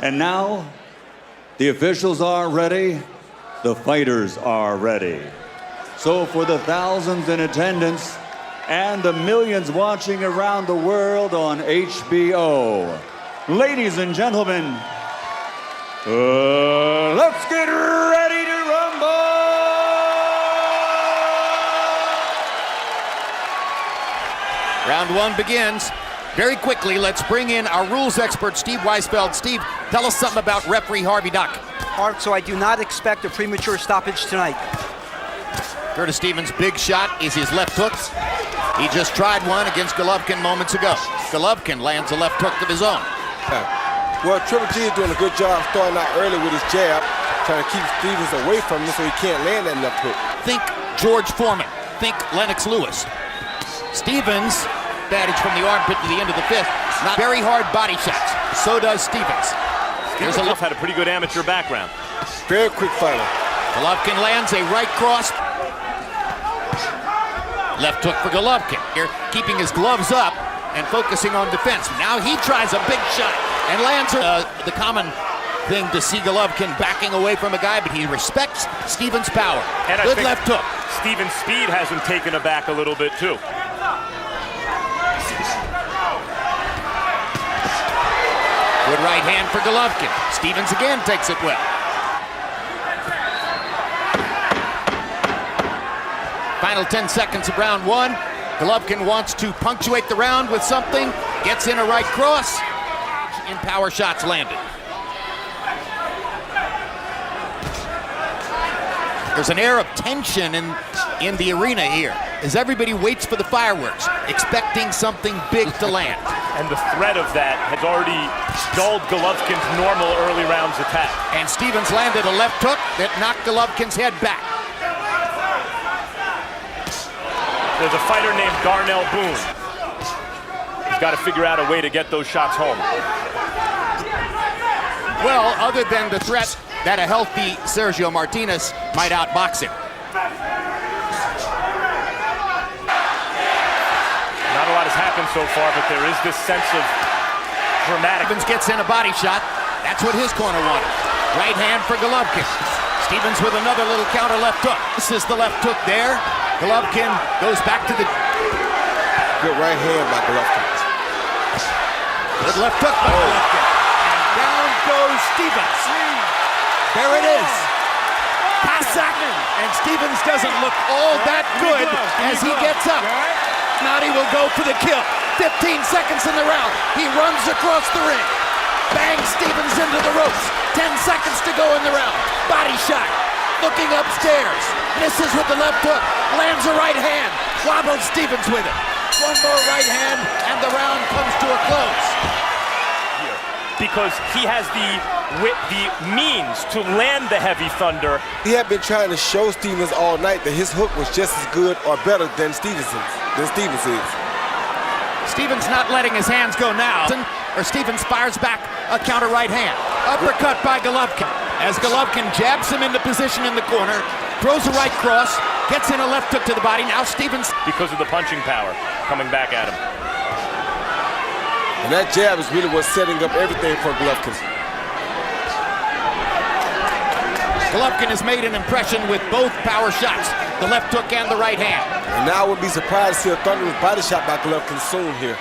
And now, the officials are ready, the fighters are ready. So for the thousands in attendance and the millions watching around the world on HBO, ladies and gentlemen, let's get ready to rumble! Round one begins. Very quickly, let's bring in our rules expert, Steve Weisfeld. Steve, tell us something about referee Harvey Duck. So I do not expect a premature stoppage tonight. Curtis Stevens' big shot is his left hook. He just tried one against Golovkin moments ago. Golovkin lands a left hook of his own. Well, Triple G is doing a good job starting out early with his jab, trying to keep Stevens away from him so he can't land that left hook. Think George Foreman. Think Lennox Lewis. Stevens, advantage from the armpit to the end of the fifth. Not very hard body shots. So does Stevens. Stevens had a pretty good amateur background. Very quick fighter. Golovkin lands a right cross. Left hook for Golovkin. Here, keeping his gloves up and focusing on defense. Now he tries a big shot and lands the common thing to see Golovkin backing away from a guy, but he respects Stevens' power. And good left hook. Stevens' speed has him taken aback a little bit too. Good right hand for Golovkin. Stevens again takes it well. Final 10 seconds of round one. Golovkin wants to punctuate the round with something. Gets in a right cross. And power shots landed. There's an air of tension in the arena here as everybody waits for the fireworks, expecting something big to land. And the threat of that has already dulled Golovkin's normal early rounds attack. And Stevens landed a left hook that knocked Golovkin's head back. There's a fighter named Darnell Boone. He's got to figure out a way to get those shots home. Well, other than the threat that a healthy Sergio Martinez might outbox him. Not a lot has happened so far, but there is this sense of dramatic. Stevens gets in a body shot. That's what his corner wanted. Right hand for Golovkin. Stevens with another little counter left hook. This is the left hook there. Golovkin goes back to the... Good right hand by Golovkin. Good left hook by Golovkin. And down goes Stevens. There it is. Cossack. And Stevens doesn't look all that good as he gets up. Gennady will go for the kill. 15 seconds in the round. He runs across the ring. Bangs Stevens into the ropes. 10 seconds to go in the round. Body shot. Looking upstairs. Misses with the left hook. Lands a right hand. Wobbles Stevens with it. One more right hand and the round comes to a close. Because he has the means to land the heavy thunder. He had been trying to show Stevens all night that his hook was just as good or better than Stevens is. Stevens not letting his hands go now. Or Stevens fires back a counter right hand. Uppercut by Golovkin. As Golovkin jabs him into position in the corner, throws a right cross, gets in a left hook to the body. Now Stevens... Because of the punching power coming back at him. And that jab is really what's setting up everything for Golovkin. Golovkin has made an impression with both power shots, the left hook and the right hand. And now I wouldn't be surprised to see a thunderous body shot by Golovkin soon here.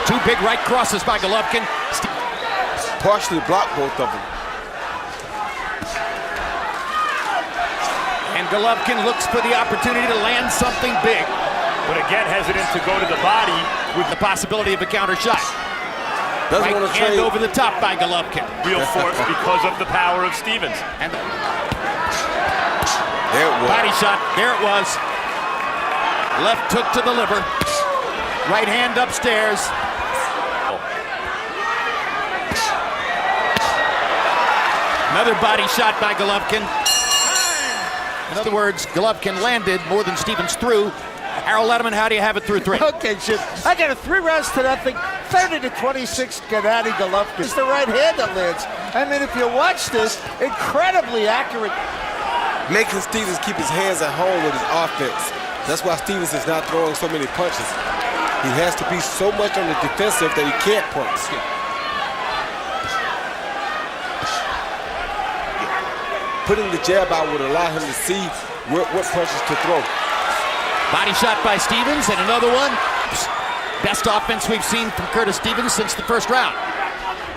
Two big right crosses by Golovkin. Partially blocked both of them. And Golovkin looks for the opportunity to land something big. But again, hesitant to go to the body with the possibility of a counter shot. Doesn't right want to hand trade. over the top by Golovkin. Real force because of the power of Stevens. And there it was. Body shot, there it was. Left hook to the liver. Right hand upstairs. Another body shot by Golovkin. In other words, Golovkin landed more than Stevens threw. Harold Letterman, how do you have it through three? Okay, Jim. I got a 3 rounds to nothing. 30-26, Gennady Golovkin. It's the right hand that lands. I mean, if you watch this, incredibly accurate. Making Stevens keep his hands at home with his offense. That's why Stevens is not throwing so many punches. He has to be so much on the defensive that he can't punch. Putting the jab out would allow him to see what punches to throw. Body shot by Stevens, and another one. Best offense we've seen from Curtis Stevens since the first round.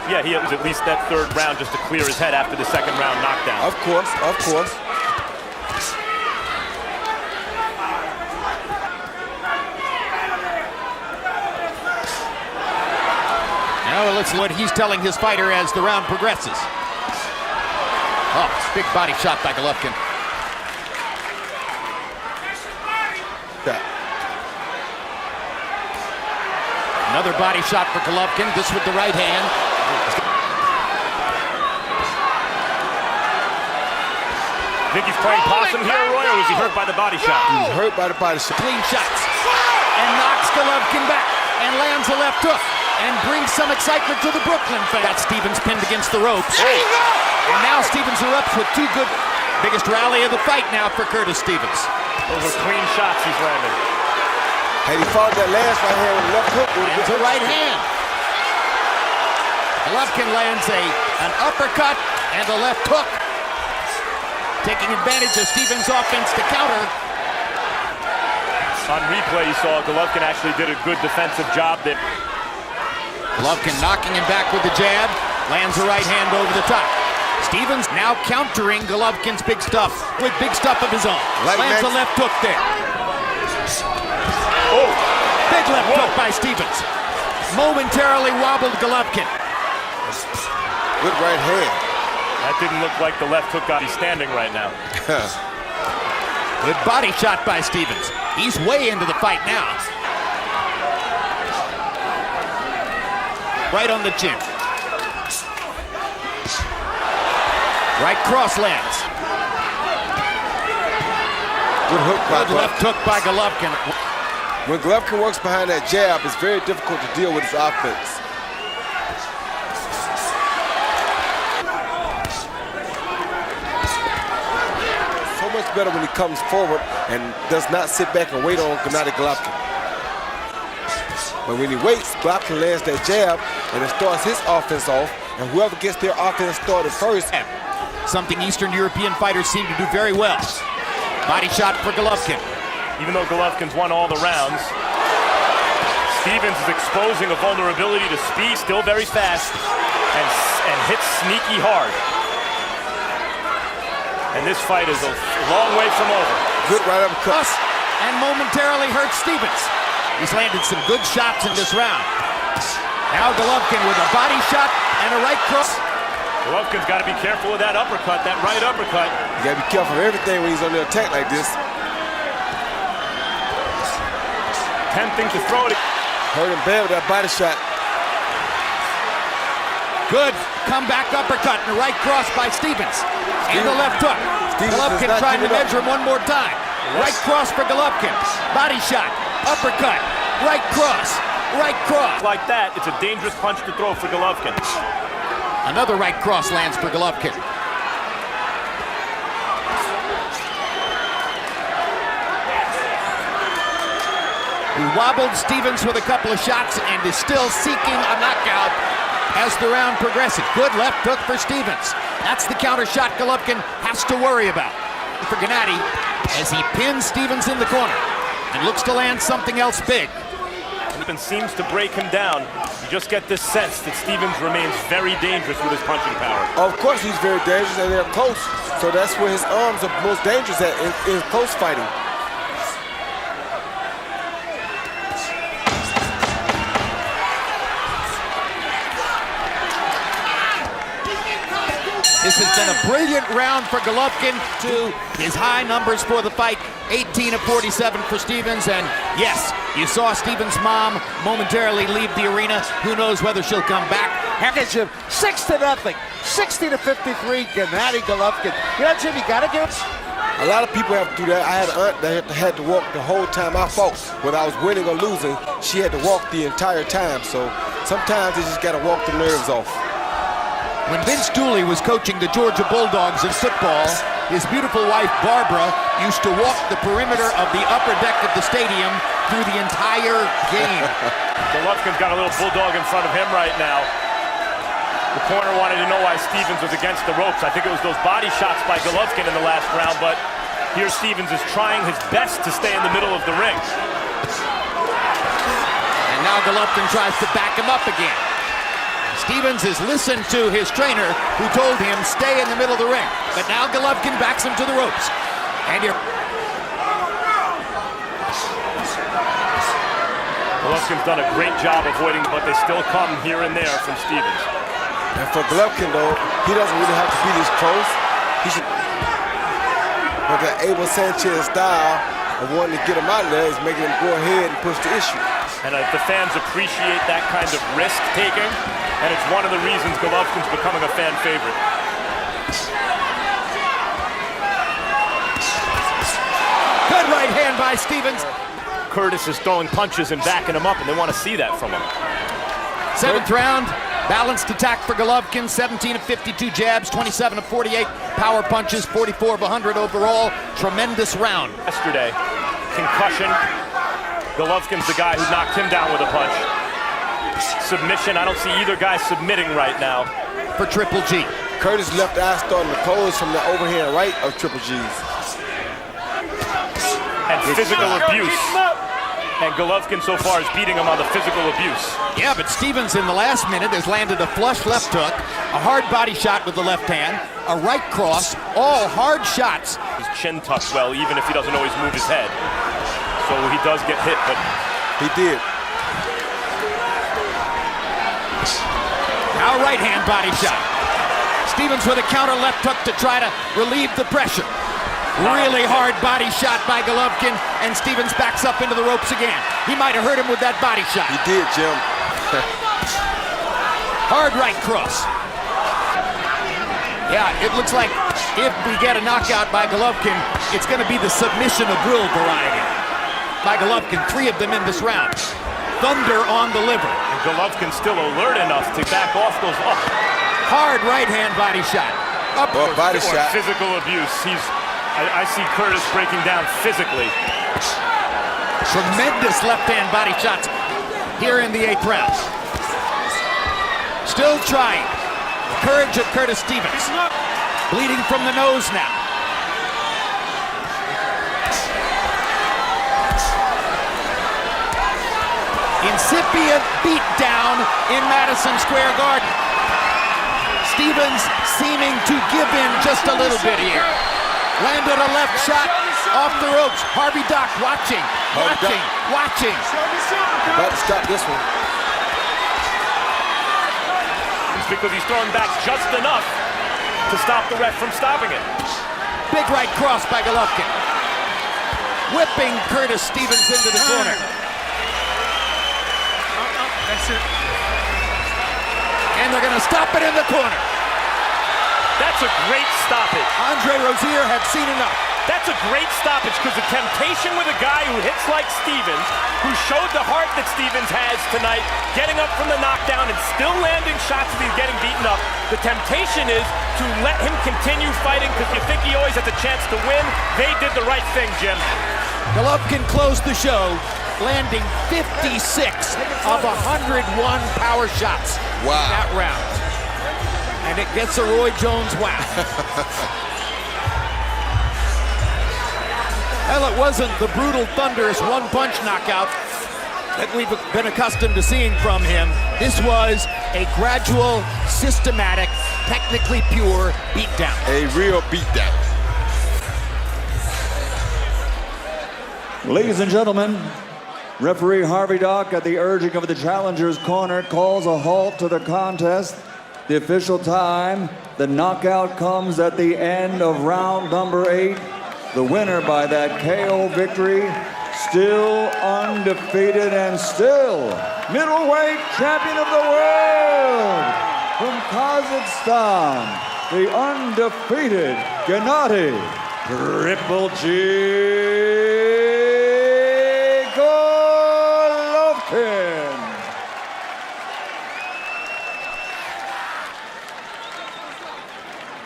Yeah, it was at least that third round just to clear his head after the second round knockdown. Of course, of course. Now let's see what he's telling his fighter as the round progresses. Oh, big body shot by Golovkin. Yeah. Another body shot for Golovkin, this with the right hand. Think he's playing possum here, Roy, or was he hurt by the body shot? He was hurt by the body shot. Clean shots. And knocks Golovkin back and lands a left hook and brings some excitement to the Brooklyn fans. Got Stevens pinned against the ropes. And now Stevens erupts with two good. Biggest rally of the fight now for Curtis Stevens. Those are clean shots he's landing. Had he followed that last right hand with a left hook, would have It's a right hand. Golovkin lands an uppercut and a left hook, taking advantage of Stevens' offense to counter. On replay, you saw Golovkin actually did a good defensive job there. Golovkin knocking him back with the jab, lands a right hand over the top. Stevens now countering Golovkin's big stuff with big stuff of his own. Lands a left hook there. Oh, big left hook by Stevens. Momentarily wobbled Golovkin. good right hand. That didn't look like the left hook got him standing right now. Good body shot by Stevens. He's way into the fight now. Right on the chin. Right cross lands. Good hook by Good left hook by Golovkin. When Golovkin works behind that jab, it's very difficult to deal with his offense. So much better when he comes forward and does not sit back and wait on Gennady Golovkin. But when he waits, Golovkin lands that jab and it starts his offense off, and whoever gets their offense started first. Something Eastern European fighters seem to do very well. Body shot for Golovkin. Even though Golovkin's won all the rounds, Stevens is exposing a vulnerability to speed, still very fast, and hits sneaky hard. And this fight is a long way from over. Good right uppercut. And momentarily hurts Stevens. He's landed some good shots in this round. Now Golovkin with a body shot and a right cross. Golovkin's got to be careful with that uppercut, that right uppercut. You got to be careful of everything when he's on the attack like this. Tempting to throw it. Hurt him bad with that body shot. Good comeback uppercut and a right cross by Stevens. And the left hook. Golovkin trying to measure him one more time. Right cross for Golovkin. Body shot. Uppercut. Right cross. Right cross. Like that, it's a dangerous punch to throw for Golovkin. Another right cross lands for Golovkin. He wobbled Stevens with a couple of shots and is still seeking a knockout as the round progresses. Good left hook for Stevens. That's the counter shot Golovkin has to worry about. For Gennady, as he pins Stevens in the corner and looks to land something else big. And seems to break him down. You just get this sense that Stevens remains very dangerous with his punching power. Of course he's very dangerous and they're close. So that's where his arms are most dangerous at, in close fighting. This has been a brilliant round for Golovkin. To his high numbers for the fight, 18 of 47 for Stevens. And yes, you saw Stevens' mom momentarily leave the arena. Who knows whether she'll come back. Package him 6-0, 60-53, Gennady Golovkin. You know, Jim, you gotta give A lot of people have to do that. I had an aunt that had to walk the whole time I fought. Whether I was winning or losing, she had to walk the entire time. So sometimes they just gotta walk the nerves off. When Vince Dooley was coaching the Georgia Bulldogs in football, His beautiful wife, Barbara, used to walk the perimeter of the upper deck of the stadium through the entire game. Golovkin's got a little bulldog in front of him right now. The corner wanted to know why Stevens was against the ropes. I think it was those body shots by Golovkin in the last round, but here Stevens is trying his best to stay in the middle of the ring. And now Golovkin tries to back him up again. Stevens has listened to his trainer, who told him stay in the middle of the ring. But now Golovkin backs him to the ropes. And here... Golovkin's done a great job avoiding, but they still come here and there from Stevens. And for Golovkin, though, he doesn't really have to be this close. He should... But the Abel Sanchez style of wanting to get him out of there is making him go ahead and push the issue. And the fans appreciate that kind of risk-taking, and it's one of the reasons Golovkin's becoming a fan favorite. Good right hand by Stevens. Curtis is throwing punches and backing him up, and they want to see that from him. 7th round, balanced attack for Golovkin, 17 of 52 jabs, 27 of 48 power punches, 44 of 100 overall. Tremendous round. Yesterday, concussion. Golovkin's the guy who knocked him down with a punch. Submission, I don't see either guy submitting right now. For Triple G. Curtis' left eye starting to close from the overhand right of Triple G's. And physical abuse. And Golovkin so far is beating him on the physical abuse. Yeah, but Stevens in the last minute has landed a flush left hook, a hard body shot with the left hand, a right cross, all hard shots. His chin tucks well, even if he doesn't always move his head. So he does get hit, but... He did. Now right hand body shot. Stevens with a counter left hook to try to relieve the pressure. Really hard body shot by Golovkin, and Stevens backs up into the ropes again. He might have hurt him with that body shot. He did, Jim. Hard right cross. Yeah, it looks like if we get a knockout by Golovkin, it's going to be the submission of will variety. By Golovkin, 3 of them in this round. Thunder on the liver. And Golovkin's still alert enough to back off those up. Hard right hand body shot. Up Well, body or shot. physical abuse. I see Curtis breaking down physically. Tremendous left hand body shots here in the 8th round. Still trying. Courage of Curtis Stevens. Bleeding from the nose now. Incipient beatdown in Madison Square Garden. Stevens seeming to give in just a little bit here. Landed a left shot off the ropes. Harvey Dock watching. About to stop this one. It's because he's throwing back just enough to stop the ref from stopping it. Big right cross by Golovkin. Whipping Curtis Stevens into the corner. That's it. And they're going to stop it in the corner. That's a great stoppage. Andre Rozier had seen enough. That's a great stoppage because the temptation with a guy who hits like Stevens, who showed the heart that Stevens has tonight, getting up from the knockdown and still landing shots as he's getting beaten up. The temptation is to let him continue fighting because you think he always has a chance to win. They did the right thing, Jim. Golovkin closed the show, landing 56 of 101 power shots in that round. And it gets a Roy Jones whack. Well, it wasn't the brutal, thunderous one-punch knockout that we've been accustomed to seeing from him. This was a gradual, systematic, technically pure beatdown. A real beatdown. Ladies and gentlemen, referee Harvey Dock, at the urging of the challenger's corner, calls a halt to the contest. The official time, the knockout comes at the end of round number 8. The winner by that KO victory, still undefeated and still middleweight champion of the world from Kazakhstan, the undefeated Gennady Triple G.